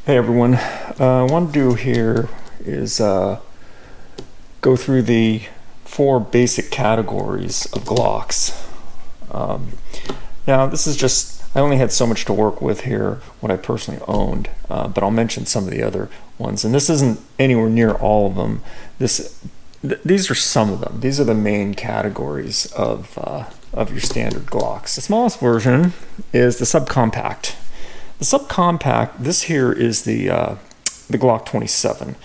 Hey everyone, what I want to do here is go through the 4 basic categories of Glocks. Now this is just, I only had so much to work with here, what I personally owned, but I'll mention some of the other ones. And this isn't anywhere near all of them. These are some of them. These are the main categories of your standard Glocks. The smallest version is the SubCompact. The SubCompact, this here is the Glock 27.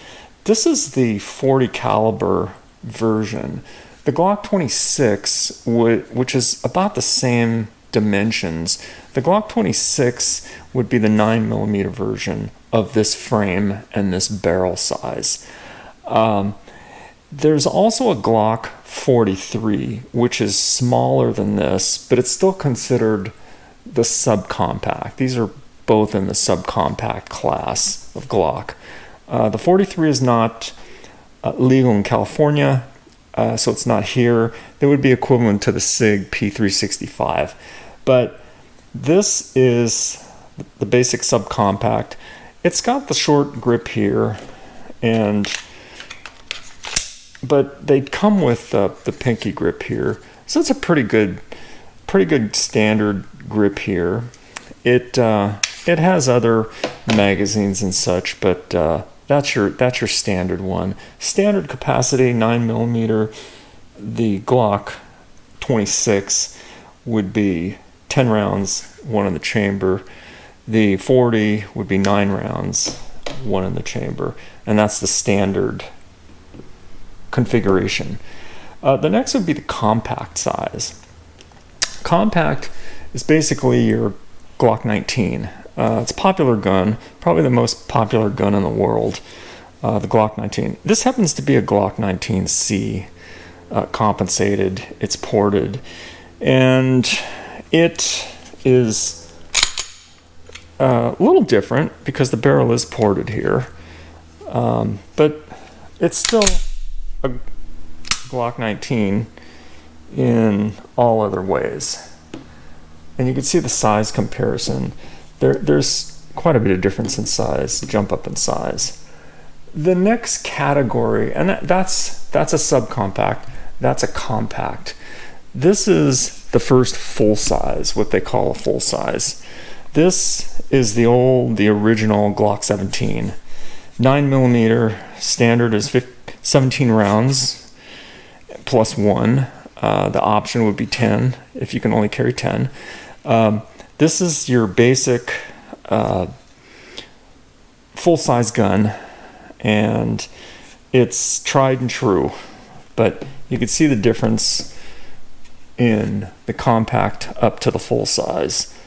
This is the 40 caliber version. The Glock 26, which is about the same dimensions, the Glock 26 would be the 9mm version of this frame and this barrel size. There's also a Glock 43, which is smaller than this, but it's still considered the SubCompact. These are both in the SubCompact class of Glock. The 43 is not legal in California, so it's not here. It would be equivalent to the SIG P365. But this is the basic SubCompact. It's got the short grip here, but they come with the pinky grip here. So it's a pretty good standard grip here. It has other magazines and such, but that's your standard one. Standard capacity 9mm. The Glock 26 would be 10 rounds, 1 in the chamber. The 40 would be 9 rounds, 1 in the chamber, and that's the standard configuration. The next would be the compact size. Compact is basically your Glock 19. It's a popular gun, probably the most popular gun in the world, the Glock 19. This happens to be a Glock 19C, compensated, it's ported, and it is a little different because the barrel is ported here, but it's still a Glock 19 in all other ways. And you can see the size comparison. There's quite a bit of difference in size, jump up in size. The next category, and that's a SubCompact, that's a compact. This is the first full size, what they call a full size. This is the original Glock 17. 9mm, standard is 17 rounds plus 1. The option would be 10 if you can only carry 10. This is your basic full-size gun, and it's tried and true, but you can see the difference in the compact up to the full size.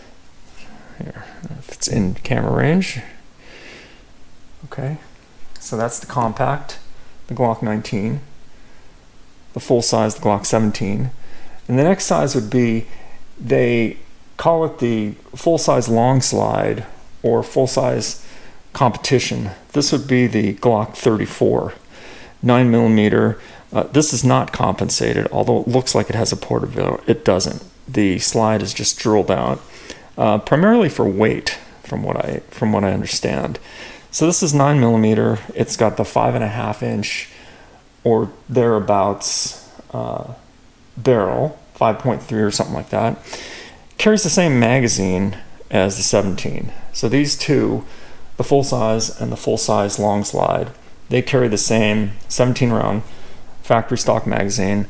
Here, if it's in camera range. Okay, so that's the compact, the Glock 19, the full size, the Glock 17, and the next size would be, they call it the full-size long slide or full-size competition. This would be the Glock 34, 9mm. This is not compensated, although it looks like it has a portable. It doesn't. The slide is just drilled out, primarily for weight, from what I understand. So this is 9mm. It's got the 5.5-inch or thereabouts barrel, 5.3 or something like that. Carries the same magazine as the 17. So these two, the full size and the full size long slide, they carry the same 17 round factory stock magazine,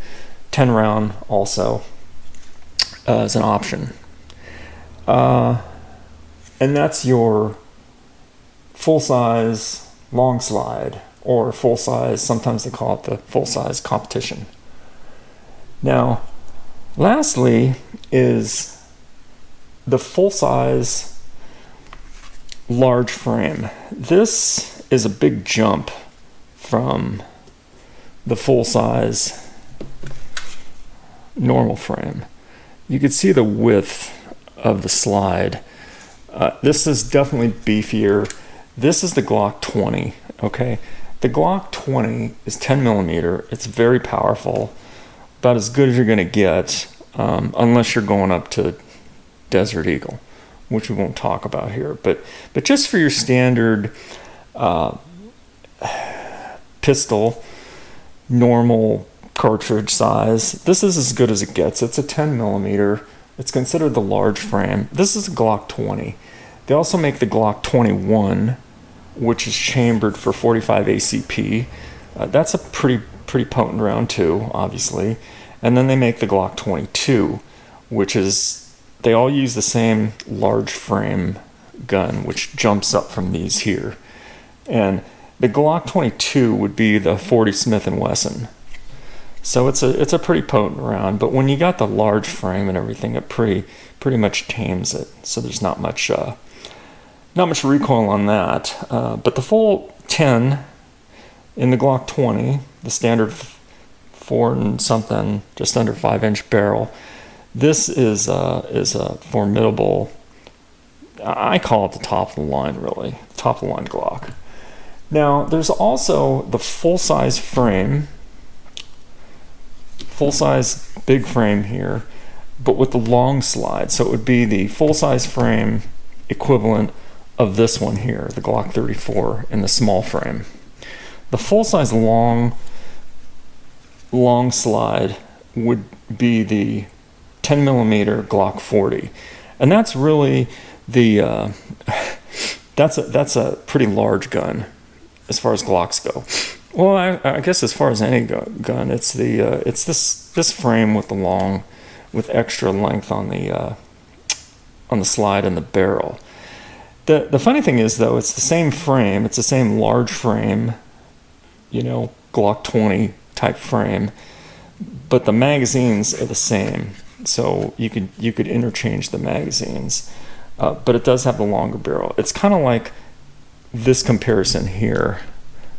10 round also as an option. And that's your full size long slide, or full size, sometimes they call it the full size competition. Now, lastly is the full-size large frame. This is a big jump from the full-size normal frame. You can see the width of the slide. This is definitely beefier. This is the Glock 20, okay? The Glock 20 is 10mm. It's very powerful, about as good as you're gonna get, unless you're going up to Desert Eagle. which we won't talk about here. But just for your standard pistol, normal cartridge size, this is as good as it gets. It's a 10 millimeter. It's considered the large frame. This is a Glock 20. They also make the Glock 21, which is chambered for 45 ACP. That's a pretty potent round too, obviously. And then they make the Glock 22, which is, they all use the same large frame gun, which jumps up from these here. And the Glock 22 would be the 40 Smith & Wesson. So it's a pretty potent round, but when you got the large frame and everything, it pretty much tames it. So there's not much recoil on that. But the full 10 in the Glock 20, the standard 4 and something, just under 5-inch barrel, this is a formidable, I call it the top of the line, really, top of the line Glock. Now there's also the full-size frame, full-size big frame here, but with the long slide. So it would be the full-size frame equivalent of this one here, the Glock 34 in the small frame. The full-size long slide would be the 10 millimeter Glock 40, and that's really the that's a pretty large gun as far as Glocks go. Well, I guess as far as any gun, it's this frame with with extra length on the slide and the barrel. The funny thing is, though, it's the same frame. It's the same large frame, you know, Glock 20 type frame, but the magazines are the same. So you could interchange the magazines, but it does have the longer barrel. It's kind of like this comparison here,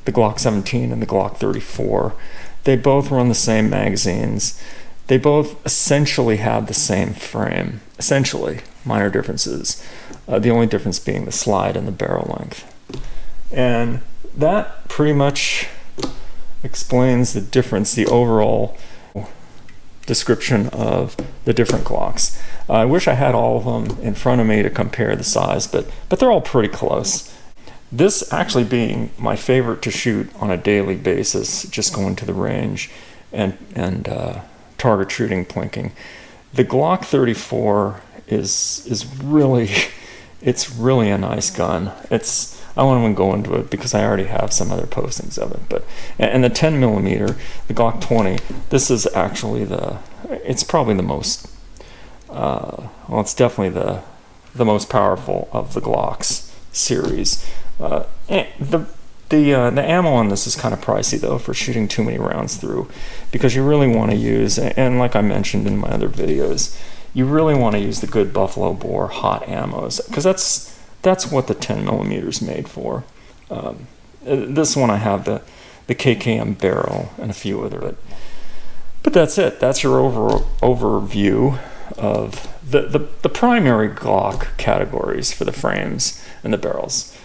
the Glock 17 and the Glock 34. They both run the same magazines. They both essentially have the same frame. Essentially, minor differences. The only difference being the slide and the barrel length. And that pretty much explains the difference, the overall description of the different Glocks. I wish I had all of them in front of me to compare the size, but they're all pretty close. This actually being my favorite to shoot on a daily basis, just going to the range and target shooting, plinking. The Glock 34 is really, it's really a nice gun. I won't even go into it because I already have some other postings of it. And the 10 millimeter, the Glock 20, this is actually it's probably the most, well, it's definitely the most powerful of the Glocks series. The ammo on this is kind of pricey though for shooting too many rounds through, because you really want to use, and like I mentioned in my other videos, you really want to use the good Buffalo Bore hot ammos, because that's what the 10 millimeter is made for. This one I have the KKM barrel and a few other, but that's it. That's your overview of the primary Glock categories for the frames and the barrels.